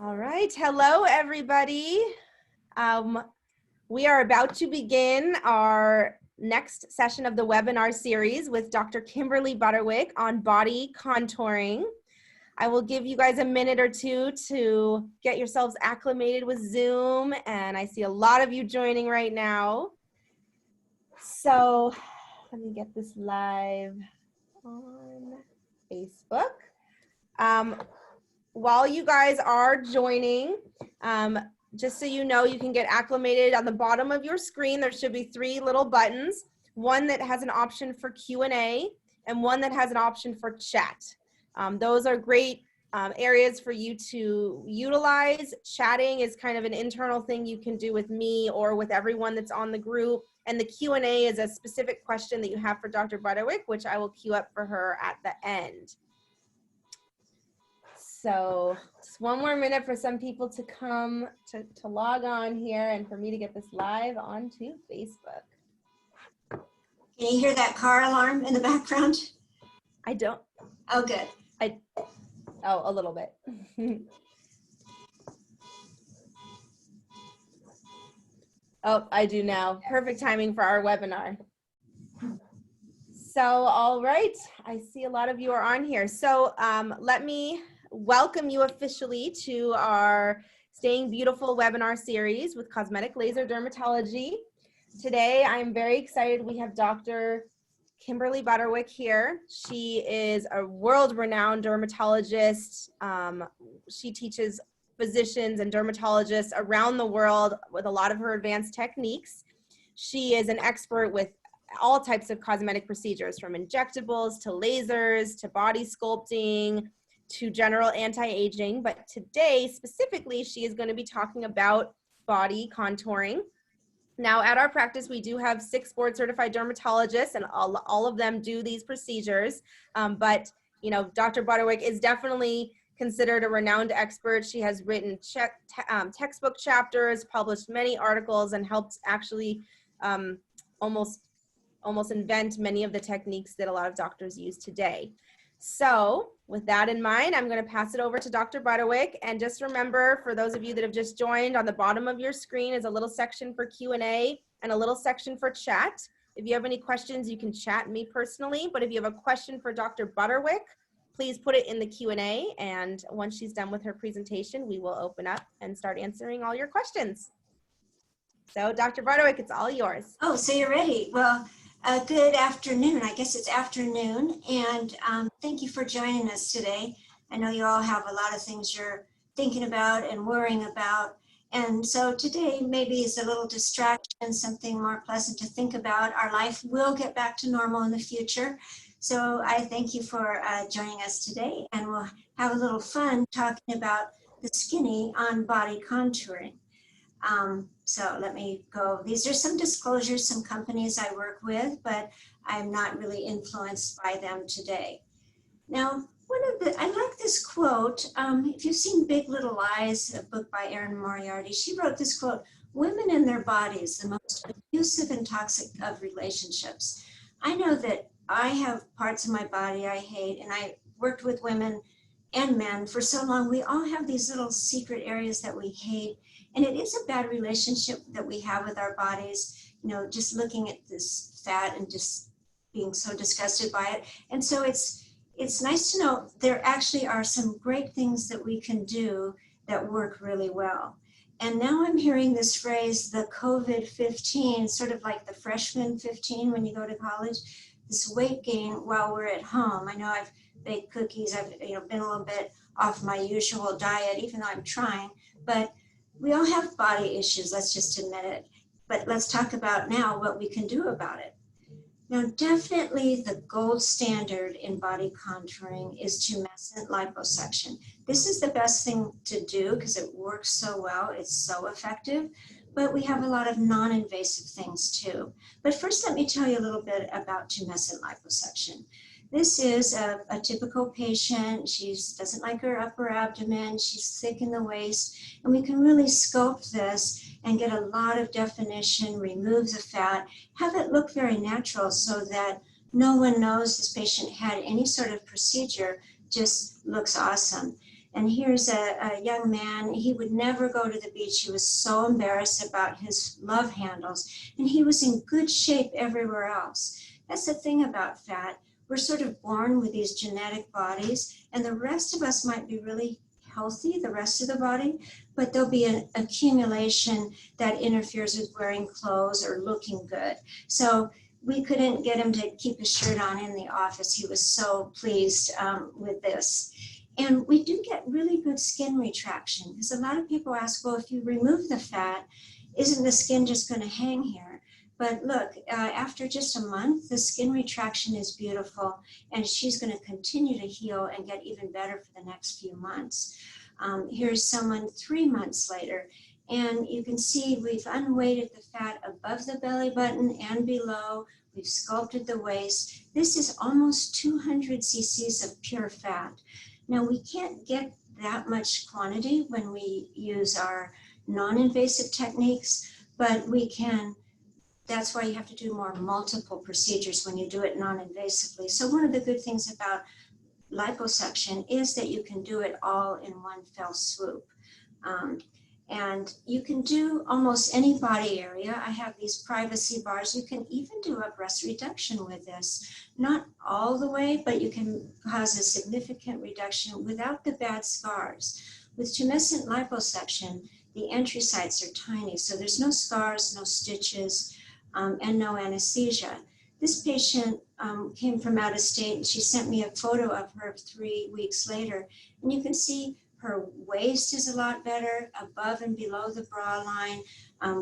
All right, hello everybody. We are about to begin our next session of the webinar series with Dr. Kimberly Butterwick on body contouring. I will give you guys a minute or two to get yourselves acclimated with Zoom, and I see a lot of you joining right now. So let me get this live on Facebook. While you guys are joining, just so you know, you can get acclimated. On the bottom of your screen, there should be 3 little buttons, one that has an option for Q&A and one that has an option for chat. Those are great areas for you to utilize. Chatting is kind of an internal thing you can do with me or with everyone that's on the group. And the Q&A is a specific question that you have for Dr. Butterwick, which I will queue up for her at the end. So just one more minute for some people to come to log on here and for me to get this live onto Facebook. Can you hear that car alarm in the background? I don't. Oh, good. Oh, a little bit. Oh, I do now. Perfect timing for our webinar. So, all right. I see a lot of you are on here. So let me welcome you officially to our Staying Beautiful webinar series with Cosmetic Laser Dermatology. Today, I'm very excited. We have Dr. Kimberly Butterwick here. She is a world-renowned dermatologist. She teaches physicians and dermatologists around the world with a lot of her advanced techniques. She is an expert with all types of cosmetic procedures, from injectables to lasers to body sculpting to general anti-aging. But today, specifically, she is going to be talking about body contouring. Now, at our practice, we do have 6 board-certified dermatologists, and all of them do these procedures. But, you know, Dr. Butterwick is definitely considered a renowned expert. She has written textbook chapters, published many articles, and helped actually almost invent many of the techniques that a lot of doctors use today. So with that in mind, I'm going to pass it over to Dr. Butterwick. And just remember, for those of you that have just joined, on the bottom of your screen is a little section for Q&A and a little section for chat. If you have any questions, you can chat me personally. But if you have a question for Dr. Butterwick, please put it in the Q&A. And once she's done with her presentation, we will open up and start answering all your questions. So Dr. Butterwick, it's all yours. Oh, so you're ready. Well, good afternoon. I guess it's afternoon. And thank you for joining us today. I know you all have a lot of things you're thinking about and worrying about. And so today maybe is a little distraction, something more pleasant to think about. Our life will get back to normal in the future. So I thank you for joining us today. And we'll have a little fun talking about the skinny on body contouring. So let me go. These are some disclosures, some companies I work with, but I'm not really influenced by them today. Now, I like this quote. If you've seen Big Little Lies, a book by Erin Moriarty, she wrote this quote: "Women and their bodies, the most abusive and toxic of relationships." I know that I have parts of my body I hate, and I worked with women and men for so long. We all have these little secret areas that we hate. And it is a bad relationship that we have with our bodies, you know, just looking at this fat and just being so disgusted by it. And so it's nice to know there actually are some great things that we can do that work really well. And now I'm hearing this phrase, the COVID-15, sort of like the freshman 15 when you go to college, this weight gain while we're at home. I know I've baked cookies, I've been a little bit off my usual diet, even though I'm trying, but we all have body issues, let's just admit it. But let's talk about now what we can do about it. Now, definitely the gold standard in body contouring is tumescent liposuction. This is the best thing to do because it works so well, it's so effective, but we have a lot of non-invasive things too. But first, let me tell you a little bit about tumescent liposuction. This is a typical patient. She doesn't like her upper abdomen. She's thick in the waist. And we can really sculpt this and get a lot of definition, remove the fat, have it look very natural so that no one knows this patient had any sort of procedure, just looks awesome. And here's a young man. He would never go to the beach. He was so embarrassed about his love handles, and he was in good shape everywhere else. That's the thing about fat. We're sort of born with these genetic bodies, and the rest of us might be really healthy, the rest of the body, but there'll be an accumulation that interferes with wearing clothes or looking good. So we couldn't get him to keep his shirt on in the office. He was so pleased with this. And we do get really good skin retraction, because a lot of people ask, well, if you remove the fat, isn't the skin just going to hang here? But look, after just a month, the skin retraction is beautiful, and she's going to continue to heal and get even better for the next few months. Here's someone 3 months later, and you can see we've unweighted the fat above the belly button and below. We've sculpted the waist. This is almost 200 cc's of pure fat. Now, we can't get that much quantity when we use our non-invasive techniques, but we can. That's why you have to do more multiple procedures when you do it non-invasively. So one of the good things about liposuction is that you can do it all in one fell swoop. And you can do almost any body area. I have these privacy bars. You can even do a breast reduction with this. Not all the way, but you can cause a significant reduction without the bad scars. With tumescent liposuction, the entry sites are tiny, so there's no scars, no stitches, and no anesthesia. This patient came from out of state, and she sent me a photo of her 3 weeks later, and you can see her waist is a lot better above and below the bra line.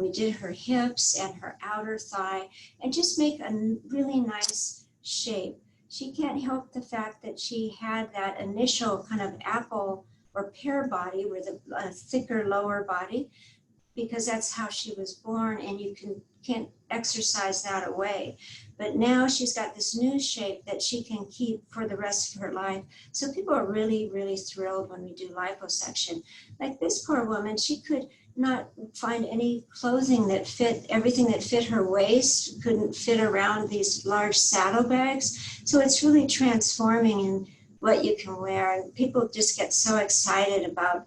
We did her hips and her outer thigh, and just make a really nice shape. She can't help the fact that she had that initial kind of apple or pear body with a thicker lower body, because that's how she was born, and you can't exercise that away. But now she's got this new shape that she can keep for the rest of her life. So people are really, really thrilled when we do liposuction. Like this poor woman, she could not find any clothing that fit, everything that fit her waist couldn't fit around these large saddlebags. So it's really transforming in what you can wear. And people just get so excited about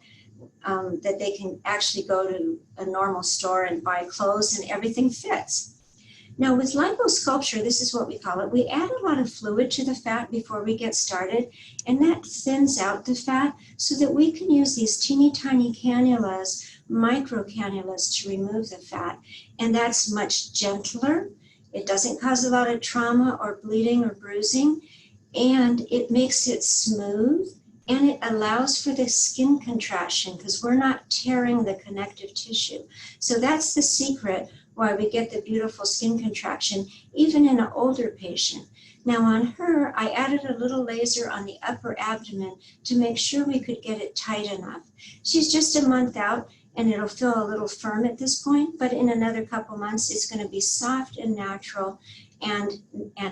that they can actually go to a normal store and buy clothes and everything fits. Now with liposculpture, this is what we call it. We add a lot of fluid to the fat before we get started, and that thins out the fat so that we can use these teeny tiny cannulas, micro cannulas, to remove the fat. And that's much gentler. It doesn't cause a lot of trauma or bleeding or bruising, and it makes it smooth. And it allows for the skin contraction because we're not tearing the connective tissue. So that's the secret why we get the beautiful skin contraction, even in an older patient. Now on her, I added a little laser on the upper abdomen to make sure we could get it tight enough. She's just a month out, and it'll feel a little firm at this point, but in another couple months, it's going to be soft and natural and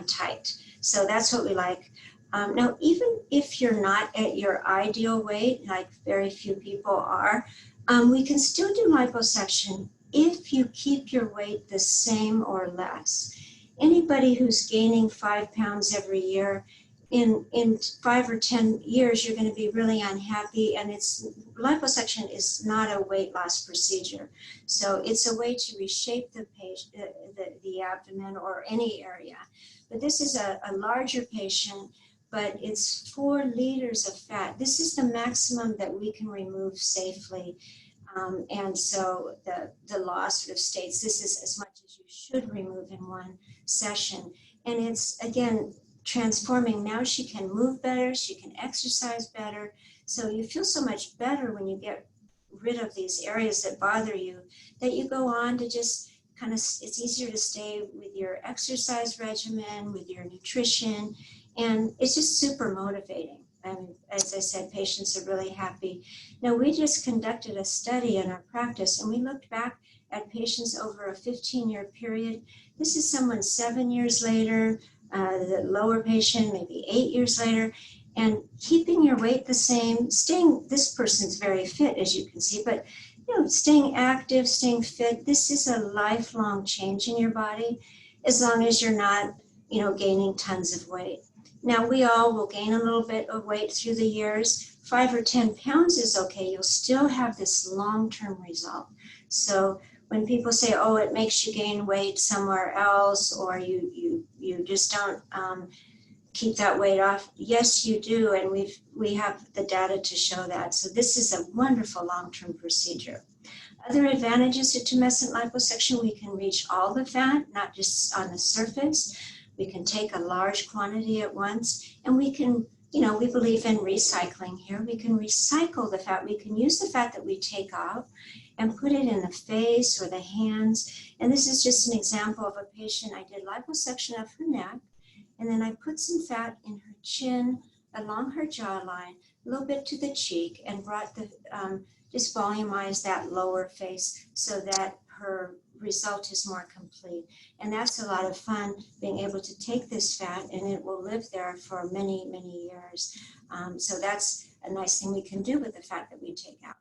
tight. So that's what we like. Now, even if you're not at your ideal weight, like very few people are, we can still do liposuction if you keep your weight the same or less. Anybody who's gaining 5 pounds every year, in 5 or 10 years, you're going to be really unhappy, and liposuction is not a weight loss procedure. So it's a way to reshape the abdomen or any area. But this is a larger patient, but it's 4 liters of fat. This is the maximum that we can remove safely. And so the law sort of states this is as much as you should remove in one session. And it's, again, transforming. Now she can move better, she can exercise better. So you feel so much better when you get rid of these areas that bother you, that you go on to just kind of, it's easier to stay with your exercise regimen, with your nutrition, and it's just super motivating. And as I said, patients are really happy. Now, we just conducted a study in our practice, and we looked back at patients over a 15-year period. This is someone 7 years later, the lower patient maybe 8 years later, and keeping your weight the same, this person's very fit, as you can see, but staying active, staying fit, this is a lifelong change in your body, as long as you're not, gaining tons of weight. Now, we all will gain a little bit of weight through the years. 5 or 10 pounds is okay. You'll still have this long-term result. So when people say, oh, it makes you gain weight somewhere else, or you just don't keep that weight off, yes, you do. And we have the data to show that. So this is a wonderful long-term procedure. Other advantages to tumescent liposuction, we can reach all the fat, not just on the surface. We can take a large quantity at once, and we can, we believe in recycling here. We can recycle the fat. We can use the fat that we take out and put it in the face or the hands. And this is just an example of a patient. I did liposuction of her neck, and then I put some fat in her chin, along her jawline, a little bit to the cheek, and brought the, just volumized that lower face so that her result is more complete. And that's a lot of fun, being able to take this fat and it will live there for many, many years. So that's a nice thing we can do with the fat that we take out.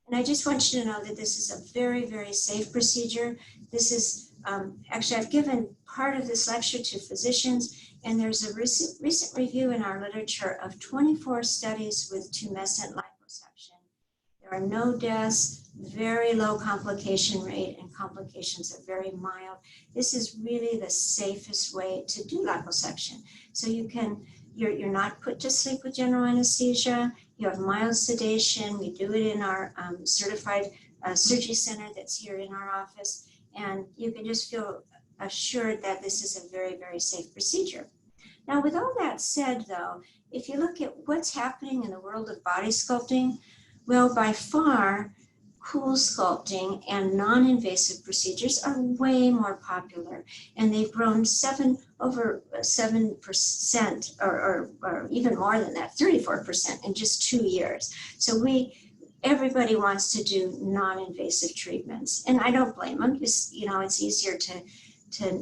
And I just want you to know that this is a very, very safe procedure. This is, actually, I've given part of this lecture to physicians, and there's a recent review in our literature of 24 studies with tumescent liposuction. There are no deaths, very low complication rate, and complications are very mild. This is really the safest way to do liposuction. So you're not put to sleep with general anesthesia. You have mild sedation. We do it in our certified surgery center that's here in our office. And you can just feel assured that this is a very, very safe procedure. Now, with all that said, though, if you look at what's happening in the world of body sculpting, well, by far, CoolSculpting and non-invasive procedures are way more popular, and they've grown over 7%, or even more than that, 34% in just 2 years. So everybody wants to do non-invasive treatments, and I don't blame them. It's easier to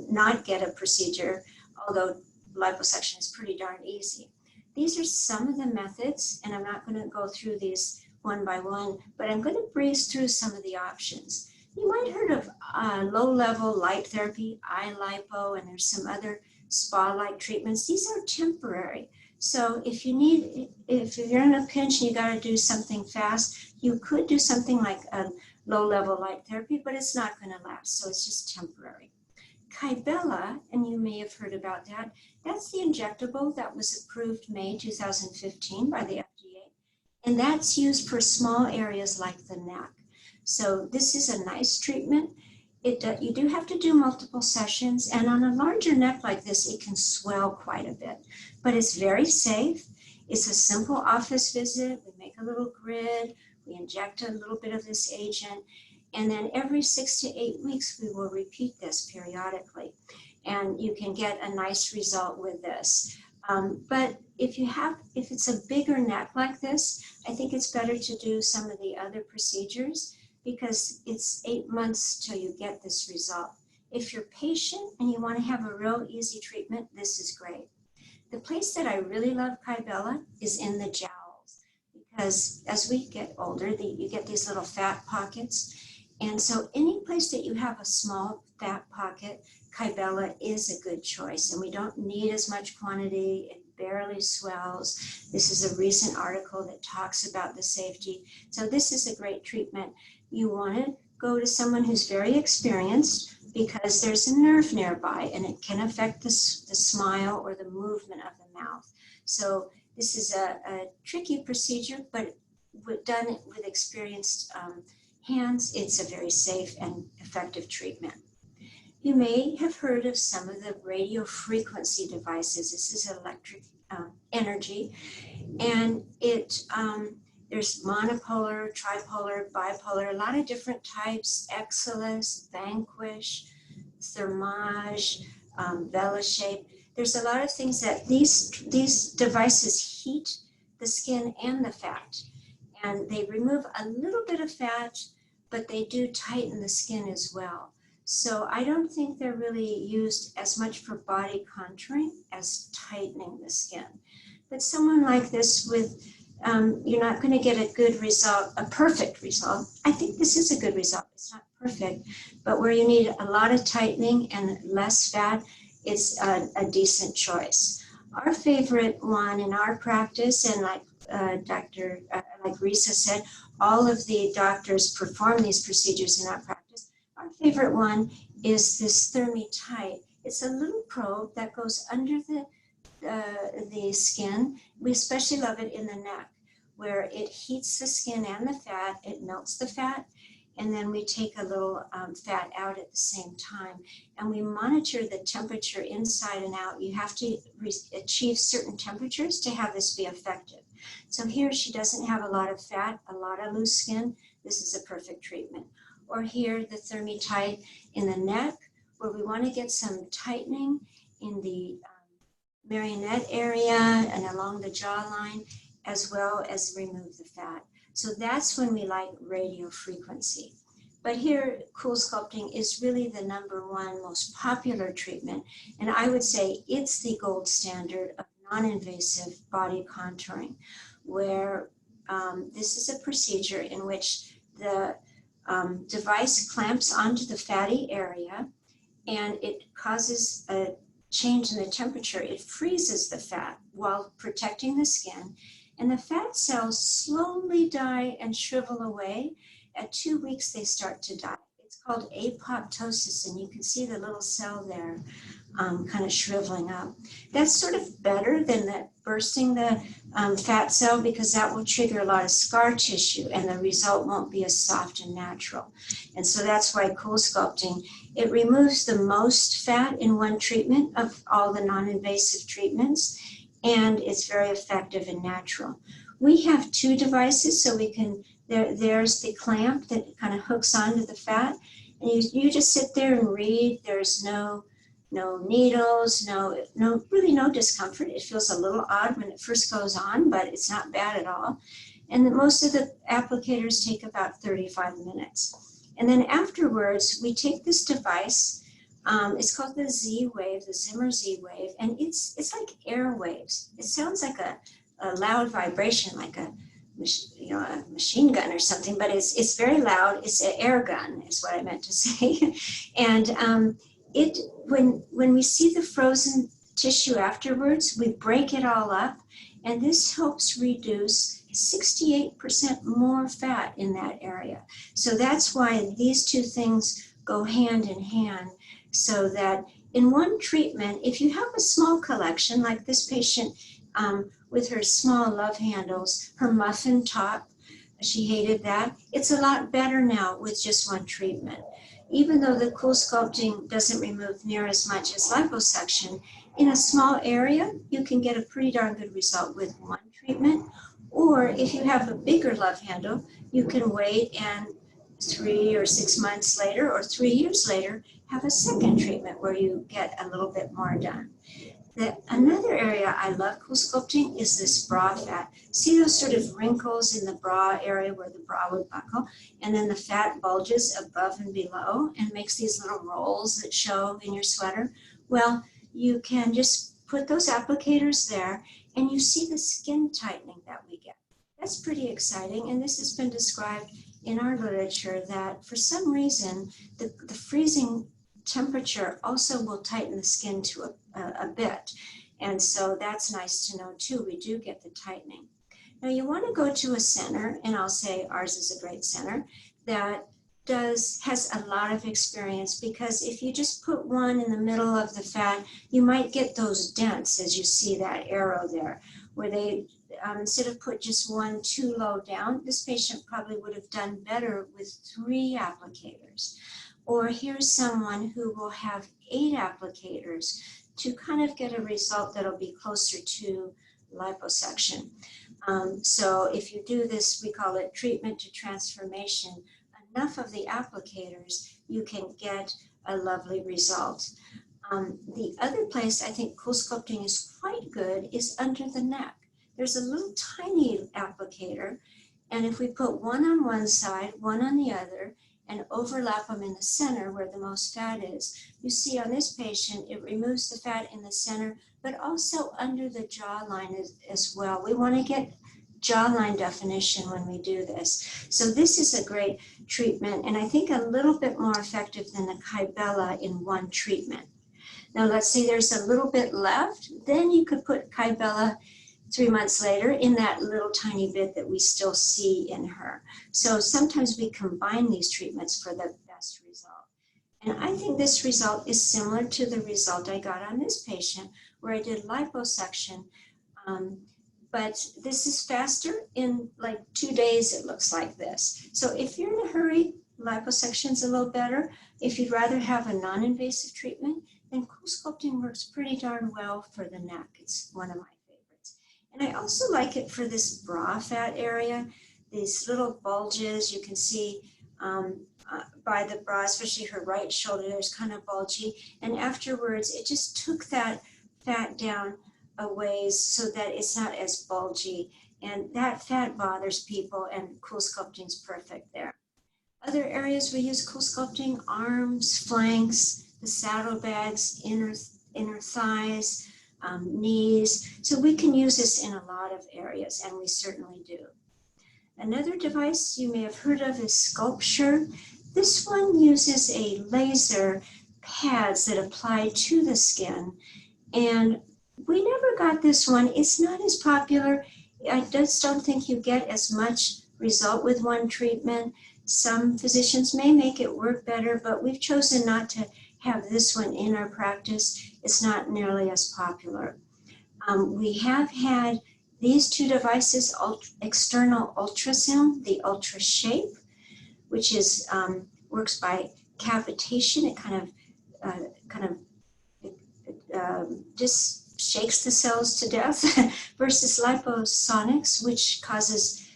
not get a procedure, although liposuction is pretty darn easy. These are some of the methods, and I'm not going to go through these one by one, but I'm going to breeze through some of the options. You might have heard of low-level light therapy, eye lipo, and there's some other spa-like treatments. These are temporary. So if you're in a pinch and you got to do something fast, you could do something like a low-level light therapy, but it's not going to last, so it's just temporary. Kybella, and you may have heard about that, that's the injectable that was approved May 2015 by the FDA, and that's used for small areas like the neck. So this is a nice treatment. You do have to do multiple sessions, and on a larger neck like this, it can swell quite a bit, but it's very safe. It's a simple office visit. We make a little grid, we inject a little bit of this agent, and then every 6 to 8 weeks, we will repeat this periodically. And you can get a nice result with this. But if it's a bigger neck like this, I think it's better to do some of the other procedures, because it's 8 months till you get this result. If you're patient and you want to have a real easy treatment, this is great. The place that I really love Kybella is in the jowls, because as we get older, you get these little fat pockets. And so any place that you have a small fat pocket, Kybella is a good choice, and we don't need as much quantity. It barely swells. This is a recent article that talks about the safety. So this is a great treatment. You want to go to someone who's very experienced, because there's a nerve nearby and it can affect the smile or the movement of the mouth. So this is a tricky procedure, but done with experienced hands, it's a very safe and effective treatment. You may have heard of some of the radio frequency devices. This is electric energy, and there's monopolar, tripolar, bipolar, a lot of different types: Exelis, Vanquish, Thermage, Velashape. There's a lot of things that these devices heat the skin and the fat, and they remove a little bit of fat, but they do tighten the skin as well. So I don't think they're really used as much for body contouring as tightening the skin. But someone like this you're not going to get a good result, a perfect result. I think this is a good result. It's not perfect, but where you need a lot of tightening and less fat, it's a decent choice. Our favorite one in our practice, and like like Risa said, all of the doctors perform these procedures in our practice. Our favorite one is this ThermiTite. It's a little probe that goes under the skin. We especially love it in the neck, where it heats the skin and the fat, it melts the fat, and then we take a little fat out at the same time. And we monitor the temperature inside and out. You have to achieve certain temperatures to have this be effective. So here she doesn't have a lot of fat, a lot of loose skin. This is a perfect treatment. Or here, the ThermiTite in the neck, where we want to get some tightening in the marionette area and along the jawline, as well as remove the fat. So that's when we like radio frequency. But here, CoolSculpting is really the #1 most popular treatment. And I would say it's the gold standard of non-invasive body contouring, where this is a procedure in which the device clamps onto the fatty area and it causes a change in the temperature. It freezes the fat while protecting the skin, and the fat cells slowly die and shrivel away. At 2 weeks, they start to die. It's called apoptosis, and you can see the little cell there kind of shriveling up. That's sort of better than that bursting the fat cell, because that will trigger a lot of scar tissue and the result won't be as soft and natural. And so that's why CoolSculpting, it removes the most fat in one treatment of all the non-invasive treatments, and it's very effective and natural. We have 2 devices, so we can, there's the clamp that kind of hooks onto the fat, and you just sit there and read. There's no needles, really no discomfort. It feels a little odd when it first goes on, but it's not bad at all. And most of the applicators take about 35 minutes. And then afterwards, we take this device. It's called the Z-Wave, the Zimmer Z-Wave, and it's like air waves. It sounds like a loud vibration, like a machine gun or something, but it's very loud. It's an air gun, is what I meant to say. And when we see the frozen tissue afterwards, we break it all up, and this helps reduce 68% more fat in that area. So that's why these 2 things go hand in hand, so that in one treatment, if you have a small collection, like this patient with her small love handles, her muffin top, she hated that. It's a lot better now with just one treatment. Even though the CoolSculpting doesn't remove near as much as liposuction, in a small area, you can get a pretty darn good result with one treatment. Or if you have a bigger love handle, you can wait and 3 or 6 months later or 3 years later, have a second treatment where you get a little bit more done. Another area I love CoolSculpting is this bra fat. See those sort of wrinkles in the bra area where the bra would buckle, and then the fat bulges above and below and makes these little rolls that show in your sweater? Well, you can just put those applicators there and you see the skin tightening that we get. That's pretty exciting, and this has been described in our literature that for some reason the freezing temperature also will tighten the skin to a bit. And so that's nice to know too. We do get the tightening. Now you want to go to a center, and I'll say ours is a great center, that has a lot of experience, because if you just put one in the middle of the fat, you might get those dents, as you see that arrow there, where they, instead of put just one too low down, this patient probably would have done better with 3 applicators. Or here's someone who will have 8 applicators to kind of get a result that'll be closer to liposuction. So if you do this, we call it treatment to transformation, enough of the applicators, you can get a lovely result. The other place I think CoolSculpting is quite good is under the neck. There's a little tiny applicator, and if we put one on one side, one on the other, and overlap them in the center where the most fat is, you see on this patient, it removes the fat in the center, but also under the jawline as well. We want to get jawline definition when we do this. So this is a great treatment, and I think a little bit more effective than the Kybella in one treatment. Now let's say there's a little bit left, then you could put Kybella 3 months later in that little tiny bit that we still see in her. So sometimes we combine these treatments for the best result. And I think this result is similar to the result I got on this patient where I did liposuction. But this is faster. In like 2 days, it looks like this. So if you're in a hurry, liposuction's a little better. If you'd rather have a non-invasive treatment, then CoolSculpting works pretty darn well for the neck. It's one of my favorites. And I also like it for this bra fat area. These little bulges you can see by the bra, especially her right shoulder, there's kind of bulgy. And afterwards, it just took that fat down a ways so that it's not as bulgy. And that fat bothers people, and CoolSculpting's perfect there. Other areas we use CoolSculpting: arms, flanks, the saddlebags, inner thighs, knees. So we can use this in a lot of areas, and we certainly do. Another device you may have heard of is Sculpture. This one uses a laser pads that apply to the skin. And we never got this one. It's not as popular. I just don't think you get as much result with one treatment. Some physicians may make it work better, but we've chosen not to have this one in our practice. It's not nearly as popular. We have had these two devices, external ultrasound, the Ultra Shape, which is works by cavitation. It kind of just shakes the cells to death, versus liposonics, which causes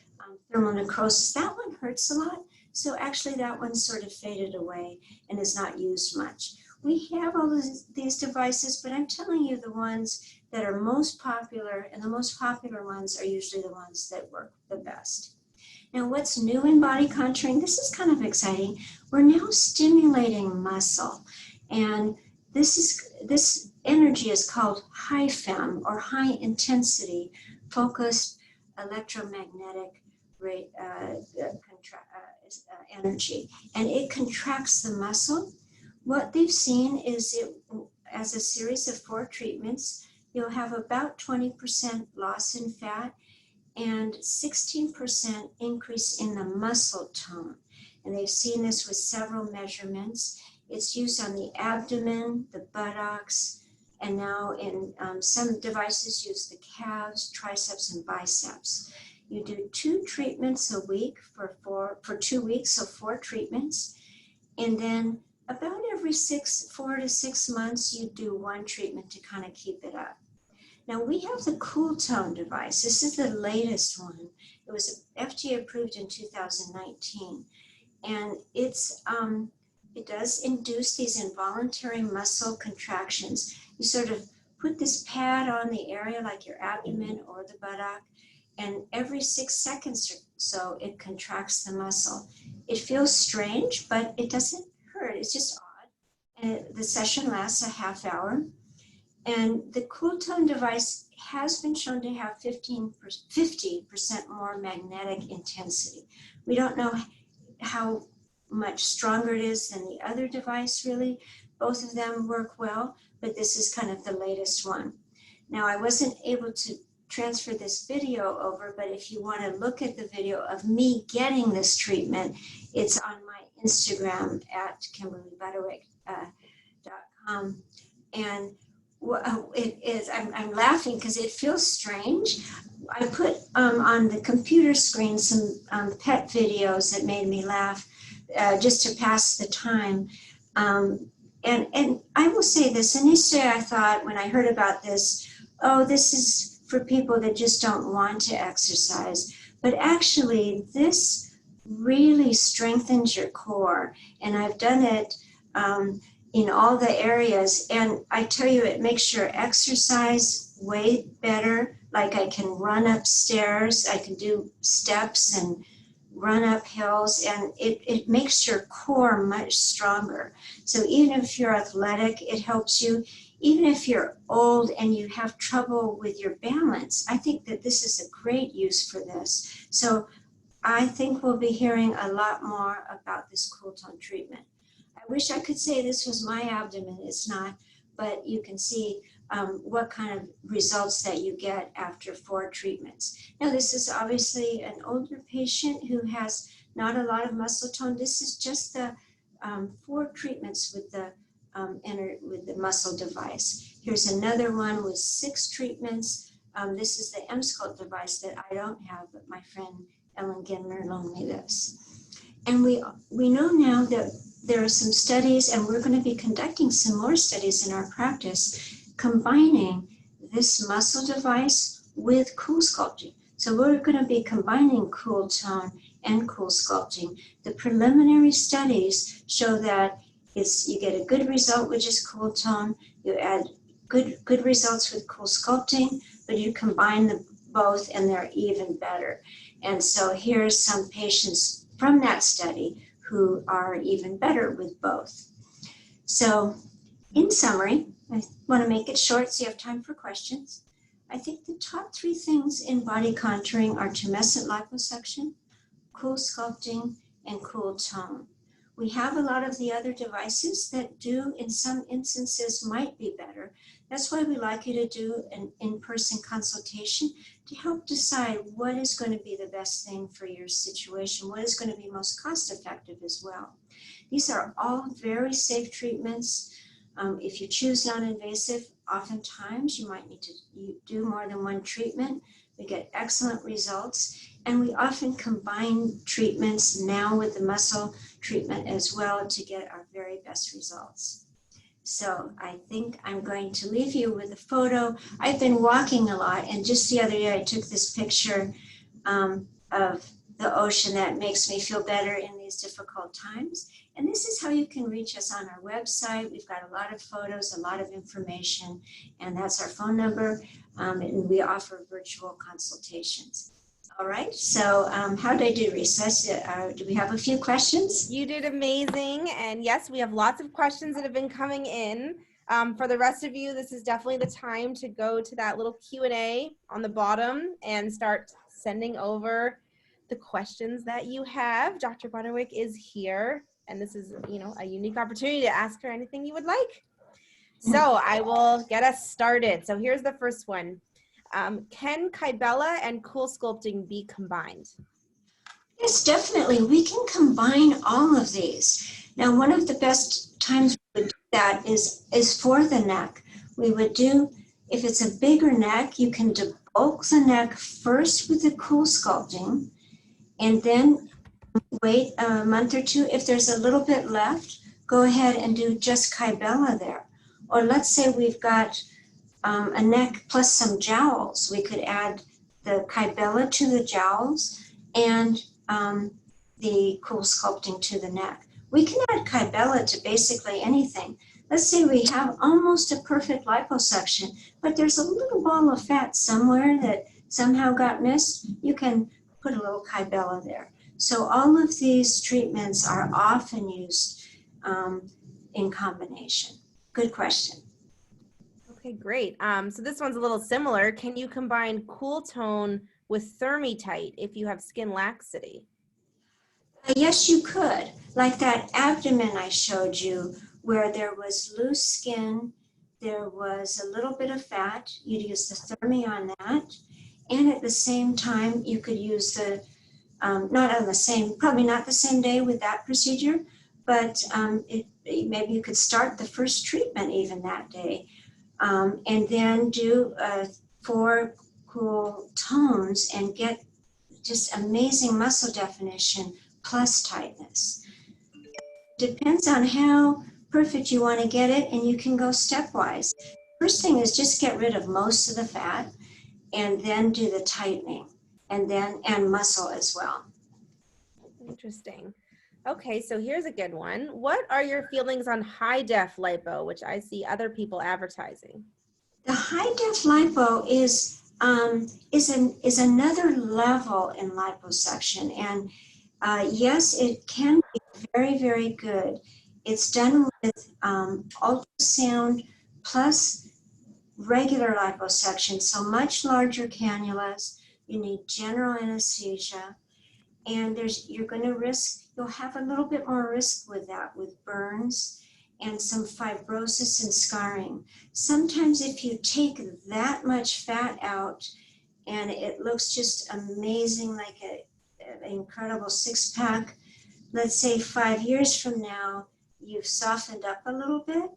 thermal necrosis. That one hurts a lot. So actually that one sort of faded away and is not used much. We have all these devices, but I'm telling you the ones that are most popular, and the most popular ones are usually the ones that work the best. Now, what's new in body contouring? This is kind of exciting. We're now stimulating muscle, and this energy is called HIFEM, or high intensity focused electromagnetic energy, and it contracts the muscle. What they've seen is it, as a series of 4 treatments, you'll have about 20% loss in fat and 16% increase in the muscle tone. And they've seen this with several measurements. It's used on the abdomen, the buttocks, and now in some devices use the calves, triceps, and biceps. You do 2 treatments a week for 2 weeks, so 4 treatments. And then about every 4 to 6 months, you do 1 treatment to kind of keep it up. Now we have the Cool Tone device. This is the latest one. It was FDA approved in 2019. And it does induce these involuntary muscle contractions. You sort of put this pad on the area like your abdomen or the buttock, and every 6 seconds or so, it contracts the muscle. It feels strange, but it doesn't hurt. It's just odd. And the session lasts a half hour. And the Cool Tone device has been shown to have 50% more magnetic intensity. We don't know how much stronger it is than the other device, really. Both of them work well, but this is kind of the latest one. Now, I wasn't able to transfer this video over, but if you want to look at the video of me getting this treatment, it's on my Instagram at KimberlyButterwick.com. And it is, I'm laughing because it feels strange. I put on the computer screen some pet videos that made me laugh just to pass the time. And I will say this, initially I thought when I heard about this, oh, this is for people that just don't want to exercise. But actually this really strengthens your core. And I've done it in all the areas. And I tell you, it makes your exercise way better. Like I can run upstairs, I can do steps and run up hills, and it makes your core much stronger. So even if you're athletic, it helps you. Even if you're old and you have trouble with your balance, I think that this is a great use for this. So I think we'll be hearing a lot more about this Cool Tone treatment. I wish I could say this was my abdomen. It's not, but you can see what kind of results that you get after 4 treatments. Now, this is obviously an older patient who has not a lot of muscle tone. This is just the 4 treatments with the muscle device. Here's another one with 6 treatments. This is the M-Sculpt device that I don't have, but my friend Ellen Gindner loaned me this. And we know now that there are some studies, and we're going to be conducting some more studies in our practice, combining this muscle device with CoolSculpting. So we're going to be combining Cool Tone and CoolSculpting. The preliminary studies show that you get a good result with just Cool Tone, you add good results with CoolSculpting, but you combine them both and they're even better. And so here's some patients from that study who are even better with both. So in summary, I want to make it short so you have time for questions. I think the top 3 things in body contouring are Tumescent Liposuction, CoolSculpting, and Cool Tone. We have a lot of the other devices that do, in some instances, might be better. That's why we like you to do an in-person consultation to help decide what is going to be the best thing for your situation, what is going to be most cost-effective as well. These are all very safe treatments. If you choose non-invasive, oftentimes you might need to do more than 1 treatment. We get excellent results, and we often combine treatments now with the muscle treatment as well to get our very best results. So I think I'm going to leave you with a photo. I've been walking a lot, and just the other day I took this picture of the ocean that makes me feel better in these difficult times. And this is how you can reach us on our website. We've got a lot of photos, a lot of information, and that's our phone number. And we offer virtual consultations. All right, so how did I do, Risa? Do we have a few questions? You did amazing. And yes, we have lots of questions that have been coming in. For the rest of you, this is definitely the time to go to that little Q&A on the bottom and start sending over the questions that you have. Dr. Butterwick is here, and this is, a unique opportunity to ask her anything you would like. So I will get us started. So here's the first one. Can Kybella and CoolSculpting be combined? Yes, definitely. We can combine all of these. Now, one of the best times we would do that is for the neck. We would do, if it's a bigger neck, you can debulk the neck first with the CoolSculpting, and then wait a month or 2. If there's a little bit left, go ahead and do just Kybella there. Or let's say we've got a neck plus some jowls. We could add the Kybella to the jowls and the CoolSculpting to the neck. We can add Kybella to basically anything. Let's say we have almost a perfect liposuction, but there's a little ball of fat somewhere that somehow got missed. You can put a little Kybella there. So all of these treatments are often used in combination. Good question. Okay, great. So this one's a little similar. Can you combine Cool Tone with Thermitight if you have skin laxity? Yes, you could. Like that abdomen I showed you where there was loose skin, there was a little bit of fat. You'd use the Thermi on that. And at the same time, you could use the, probably not the same day with that procedure, but maybe you could start the first treatment even that day. And then do 4 cool tones and get just amazing muscle definition plus tightness. Depends on how perfect you want to get it, and you can go stepwise. First thing is just get rid of most of the fat and then do the tightening and muscle as well. Interesting. Okay, so here's a good one. What are your feelings on high def lipo, which I see other people advertising? The high def lipo is another level in liposuction, and yes, it can be very, very good. It's done with ultrasound plus regular liposuction, so much larger cannulas. You need general anesthesia, and you'll have a little bit more risk with that, with burns and some fibrosis and scarring. Sometimes if you take that much fat out and it looks just amazing, like an incredible six-pack, let's say 5 years from now, you've softened up a little bit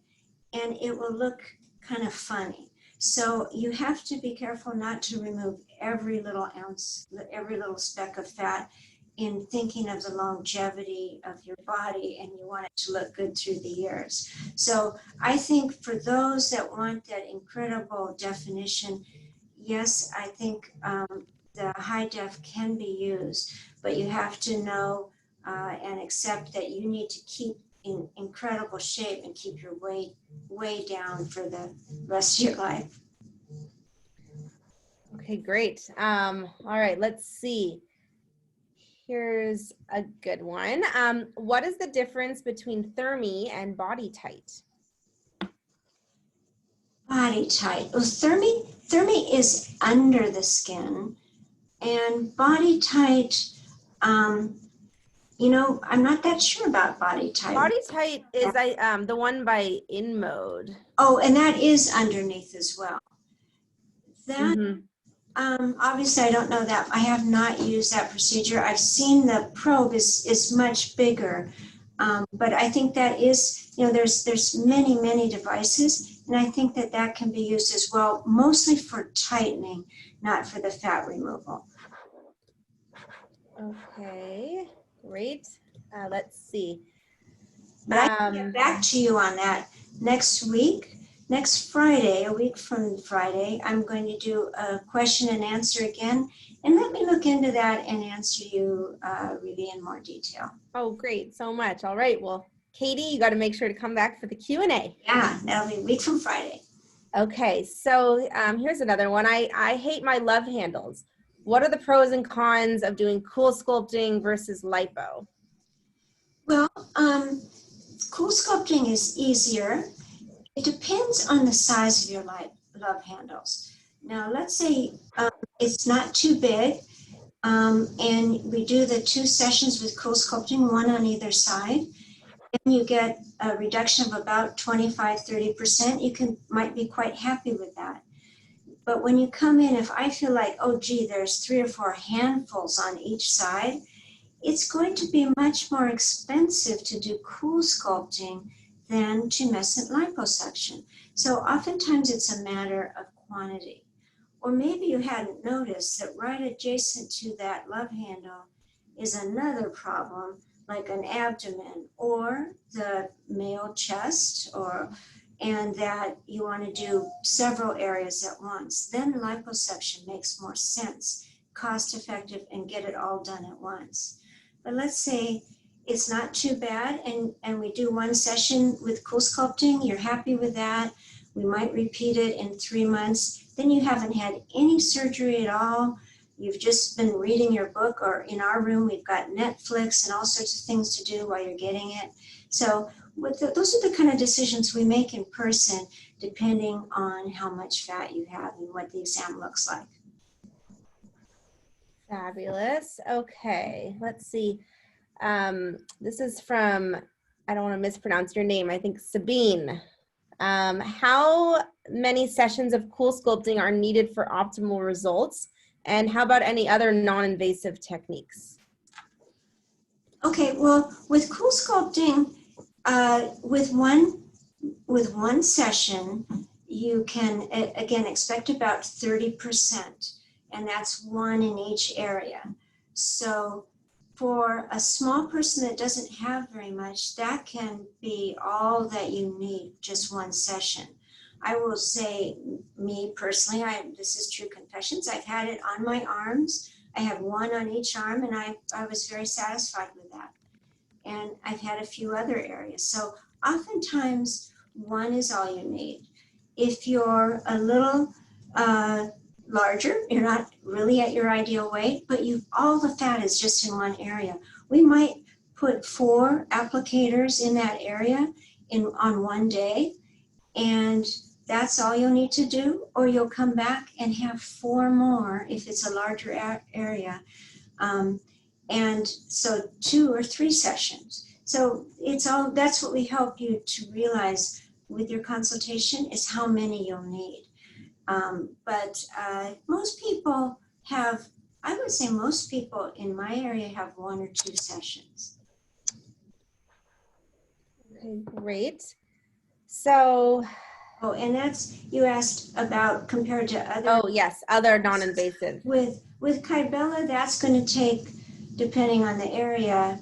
and it will look kind of funny. So you have to be careful not to remove every little ounce, every little speck of fat in thinking of the longevity of your body, and you want it to look good through the years. So I think for those that want that incredible definition, yes, I think the high def can be used, but you have to know and accept that you need to keep in incredible shape and keep your weight way down for the rest of your life. Okay, great. All right, let's see. Here's a good one. What is the difference between thermi and body tight? Body tight. Well, thermi is under the skin, and body tight, you know, I'm not that sure about body tight. Body tight is the one by InMode. Oh, and that is underneath as well. That, Mm-hmm. obviously I don't know that. I have not used that procedure. I've seen the probe is much bigger, but I think that is, you know, there's many devices, and I think that that can be used as well, mostly for tightening, not for the fat removal. Okay, great. Let's see. But I can get back to you on that next week. Next Friday, a week from Friday, I'm going to do a question and answer again, and let me look into that and answer you really in more detail. Oh, great, so much. All right, well, Katie, you got to make sure to come back for the Q&A. Yeah, that'll be a week from Friday. Okay, so here's another one. I hate my love handles. What are the pros and cons of doing CoolSculpting versus lipo? Well, CoolSculpting is easier. It depends on the size of your love handles. Now, let's say it's not too big, and we do the 2 sessions with CoolSculpting, one on either side, and you get a reduction of about 25–30%. You might be quite happy with that. But when you come in, if I feel like, oh gee, there's 3 or 4 handfuls on each side, it's going to be much more expensive to do CoolSculpting than Tumescent Liposuction. So oftentimes it's a matter of quantity. Or maybe you hadn't noticed that right adjacent to that love handle is another problem, like an abdomen or the male chest, and that you want to do several areas at once. Then liposuction makes more sense, cost effective, and get it all done at once. But let's say it's not too bad, and we do 1 session with CoolSculpting, you're happy with that, we might repeat it in 3 months, then you haven't had any surgery at all, you've just been reading your book, or in our room we've got Netflix and all sorts of things to do while you're getting it. So those are the kind of decisions we make in person, depending on how much fat you have and what the exam looks like. Fabulous. Okay, let's see. This is from, I don't want to mispronounce your name, I think Sabine. How many sessions of CoolSculpting are needed for optimal results? And how about any other non-invasive techniques? Okay, well, with CoolSculpting, with one session, you can, again, expect about 30%, and that's 1 in each area. So for a small person that doesn't have very much, that can be all that you need, just 1 session. I will say, me personally, this is true confessions, I've had it on my arms. I have 1 on each arm, and I was very satisfied with that. And I've had a few other areas. So oftentimes 1 is all you need. If you're a little larger, you're not really at your ideal weight, but all the fat is just in 1 area, we might put 4 applicators in that area on 1 day, and that's all you'll need to do, or you'll come back and have 4 more if it's a larger area. And so 2 or 3 sessions. So it's all, that's what we help you to realize with your consultation is how many you'll need. But most people have, I would say most people in my area have 1 or 2 sessions. Okay, great. So, Oh, and that's, you asked about compared to other. oh yes, other non-invasive. With Kybella, that's going to take, depending on the area,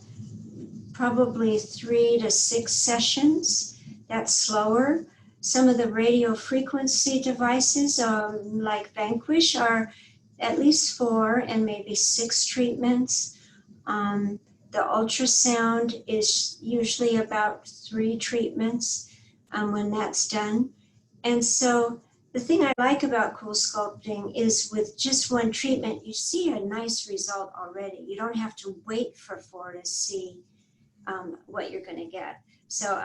probably 3 to 6 sessions. That's slower. Some of the radio frequency devices, like Vanquish, are at least 4 and maybe 6 treatments. The ultrasound is usually about 3 treatments when that's done. And so the thing I like about CoolSculpting is with just 1 treatment, you see a nice result already. You don't have to wait for 4 to see what you're going to get. So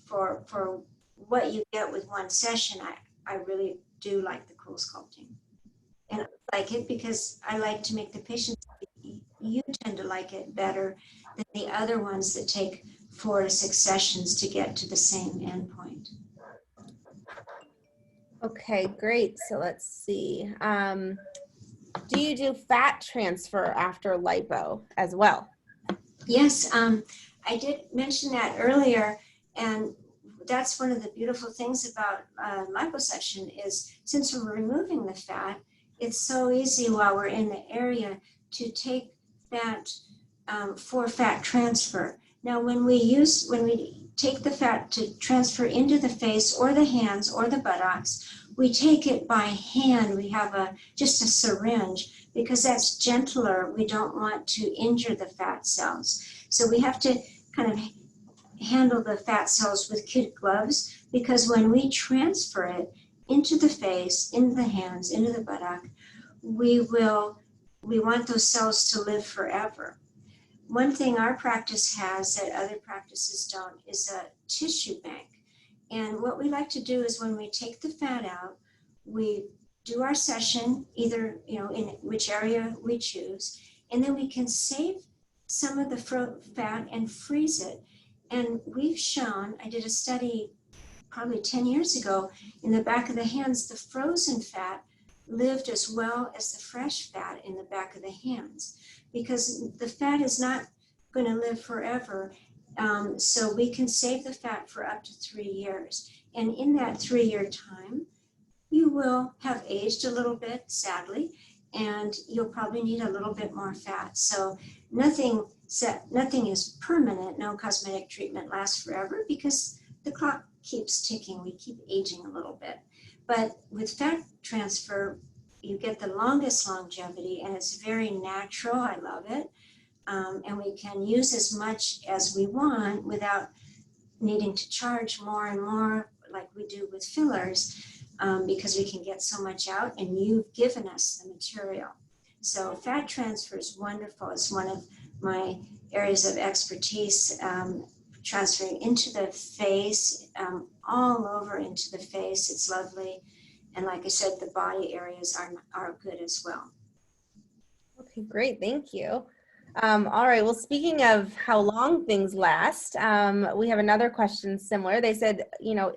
for what you get with 1 session, I really do like the CoolSculpting. And I like it because I like to make the patients, you tend to like it better than the other ones that take 4 to 6 sessions to get to the same endpoint. Okay, great. So let's see. Do you do fat transfer after lipo as well? Yes, I did mention that earlier, and that's one of the beautiful things about liposuction is since we're removing the fat, it's so easy while we're in the area to take that for fat transfer. Now, when we take the fat to transfer into the face or the hands or the buttocks, we take it by hand. We have just a syringe because that's gentler. We don't want to injure the fat cells. So we have to kind of handle the fat cells with kid gloves because when we transfer it into the face, into the hands, into the buttock, we want those cells to live forever. One thing our practice has that other practices don't is a tissue bank. And what we like to do is when we take the fat out, we do our session, either in which area we choose, and then we can save some of the fat and freeze it. And we've shown, I did a study probably 10 years ago, in the back of the hands, the frozen fat lived as well as the fresh fat in the back of the hands because the fat is not going to live forever. So we can save the fat for up to 3 years. And in that 3-year time, you will have aged a little bit, sadly, and you'll probably need a little bit more fat. So nothing is permanent. No cosmetic treatment lasts forever because the clock keeps ticking. We keep aging a little bit. But with fat transfer, you get the longest longevity, and it's very natural. I love it. And we can use as much as we want without needing to charge more and more like we do with fillers. Because we can get so much out and you've given us the material. So fat transfer is wonderful. It's one of my areas of expertise, transferring into the face, all over into the face. It's lovely. And like I said, the body areas are good as well. Okay, great. Thank you. All right. Well, speaking of how long things last, we have another question similar. They said,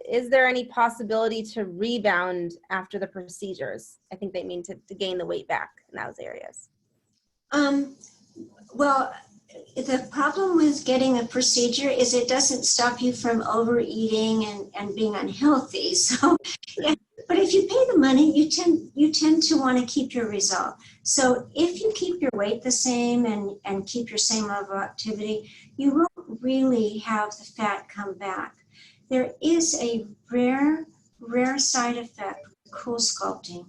is there any possibility to rebound after the procedures? I think they mean to gain the weight back in those areas. Well, the problem with getting a procedure is it doesn't stop you from overeating and being unhealthy. So, yeah. But if you pay the money, you tend to want to keep your result. So if you keep your weight the same and keep your same level of activity, you won't really have the fat come back. There is a rare side effect with CoolSculpting,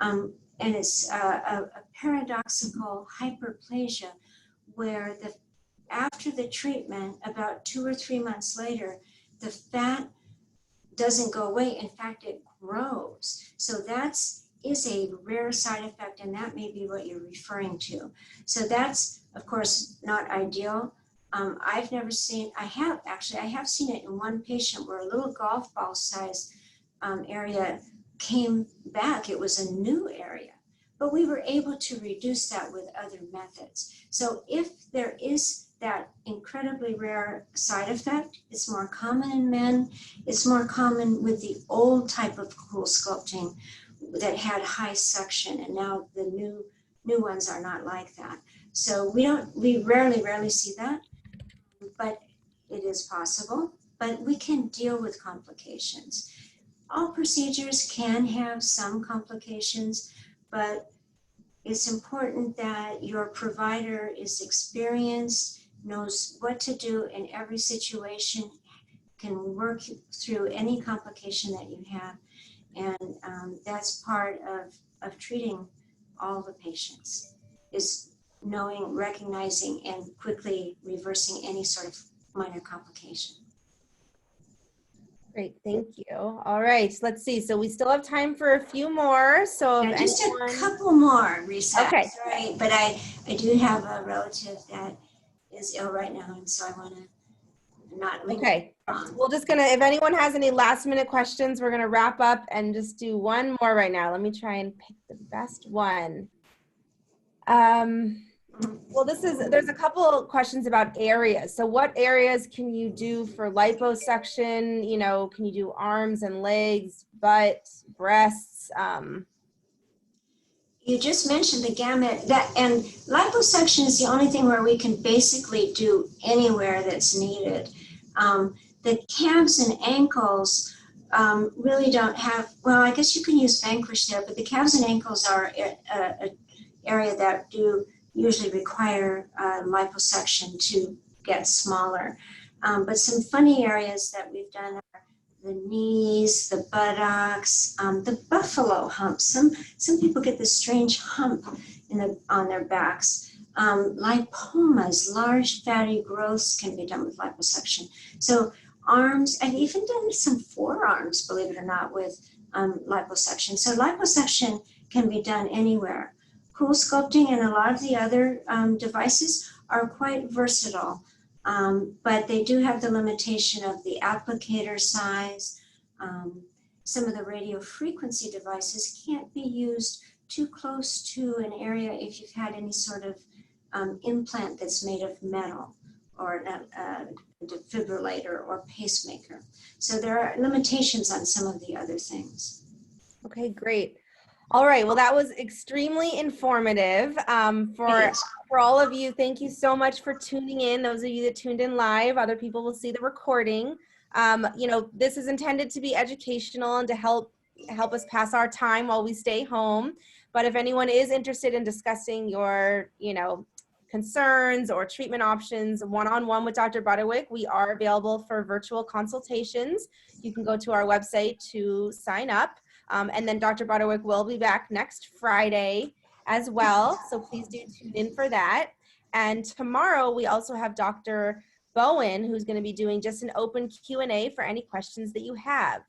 and it's a paradoxical hyperplasia where after the treatment, about 2 or 3 months later, the fat doesn't go away. In fact, it grows. So is a rare side effect, and that may be what you're referring to. So that's, of course, not ideal. I've never seen, I have seen it in one patient where a little golf ball size area came back. It was a new area, but we were able to reduce that with other methods. So if there is that incredibly rare side effect. It's more common in men. It's more common with the old type of CoolSculpting that had high suction, and now the new ones are not like that. So we rarely see that, but it is possible. But we can deal with complications. All procedures can have some complications, but it's important that your provider is experienced, knows what to do in every situation, can work through any complication that you have. And that's part of treating all the patients, is knowing, recognizing, and quickly reversing any sort of minor complication. Great, thank you. All right, let's see. So we still have time for a few more. So if Just anyone... a couple more, Risa. Okay. Sorry, but I do have a relative that is ill right now, and so I want to not leave Okay. it on. We're just gonna, if anyone has any last minute questions, we're gonna wrap up and just do one more right now. Let me try and pick the best one. Well, there's a couple of questions about areas. So what areas can you do for liposuction? You know, can you do arms and legs, butt, breasts? You just mentioned the gamut, and liposuction is the only thing where we can basically do anywhere that's needed. The calves and ankles really don't have, well, I guess you can use vanquish there, but the calves and ankles are an area that do usually require liposuction to get smaller. But some funny areas that we've done are the knees, the buttocks, the buffalo hump. Some people get this strange hump on their backs. Lipomas, large fatty growths, can be done with liposuction. So arms, I've even done some forearms, believe it or not, with liposuction. So liposuction can be done anywhere. CoolSculpting and a lot of the other devices are quite versatile, but they do have the limitation of the applicator size. Some of the radio frequency devices can't be used too close to an area if you've had any sort of implant that's made of metal, or a defibrillator or pacemaker. So there are limitations on some of the other things. Okay, great. All right, well, that was extremely informative. For all of you, thank you so much for tuning in. Those of you that tuned in live, other people will see the recording. You know, this is intended to be educational and to help us pass our time while we stay home. But if anyone is interested in discussing your, you know, concerns or treatment options one-on-one with Dr. Butterwick, we are available for virtual consultations. You can go to our website to sign up. And then Dr. Butterwick will be back next Friday as well. So please do tune in for that. And tomorrow we also have Dr. Bowen, who's going to be doing just an open Q&A for any questions that you have.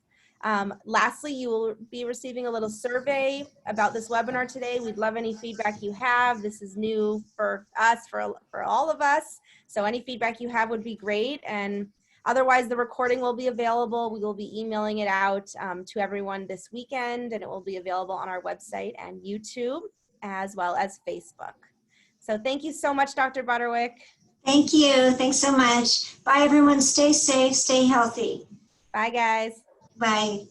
Lastly, you will be receiving a little survey about this webinar today. We'd love any feedback you have. This is new for us, for all of us. So any feedback you have would be great. And otherwise, the recording will be available. We will be emailing it out to everyone this weekend, and it will be available on our website and YouTube, as well as Facebook. So thank you so much, Dr. Butterwick. Thank you. Thanks so much. Bye, everyone. Stay safe. Stay healthy. Bye, guys. Bye.